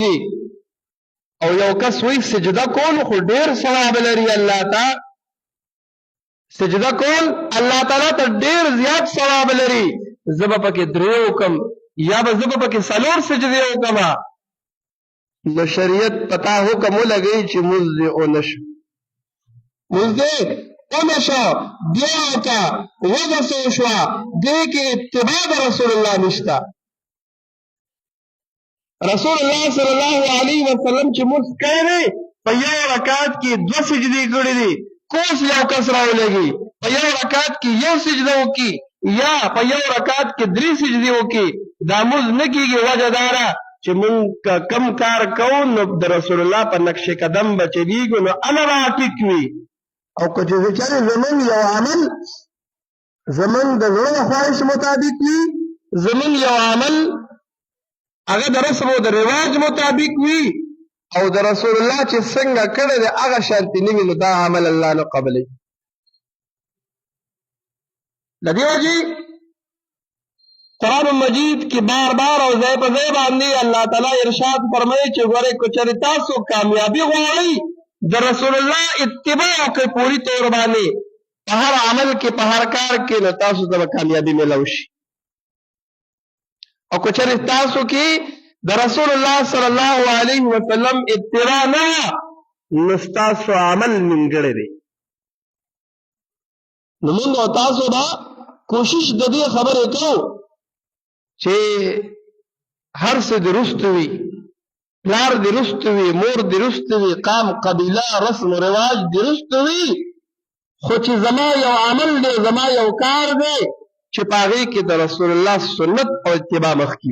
او یو کس وی سجده کول خو ډیر ثواب لري الله ته سجده کول الله تعالی ته ډیر زیات ثواب لري زبا پکې دریو کم یا به زبا پکې سلور سجده وکما نو شریعت پتا حکم ولګی چې مزه او نشو مزه او نشو بیا کا وجه سو شو دې کې اتباع رسول الله نشتا رسول الله صلی الله علیه وسلم چې موږ کړي په یو رکعت کې 2 سجدي کړې دي کوس یو کس راولېږي په یو رکعت کې یو سجده وکي یا په یو رکعت کې 3 سجدي وکي دا موږ نه کیږي وجه دارا چې موږ کم کار کوو نو د رسول الله په نقش قدم بچیږو نو انا راټیکوي او که چې زمون یو عمل زمون د زړه خواهش مطابق وي زمون یو عمل هغه د رسم او د رواج مطابق وي او د رسول الله چې څنګه کړی دی هغه شانتي نه وي نو دا عمل الله نه قبلوي د دې وجې قرآن مجید کی بار بار او ځای په ځای باندې الله تعالی ارشاد فرمایي چې ګوره که چېرې تاسو کامیابي غواړئ د رسول الله اتباع کوئ پوری طور باندې په هر عمل کې په هر کار کې نو تاسو ته به کامیابي میلاو شي او که چېرې تاسو کې د رسول الله صلی الله علیه وسلم اتباع نه نو ستاسو عمل نیمګړی دی نو موږ او تاسو به کوشش د دې خبرې کوو چې هر څه درست وي پلار درست وي مور درست وي قام قبیله رسم و رواج درست وي خو چې زما یو عمل دی زما یو کار دی چې په هغې کې د رسول الله سنت او اتباع مخکې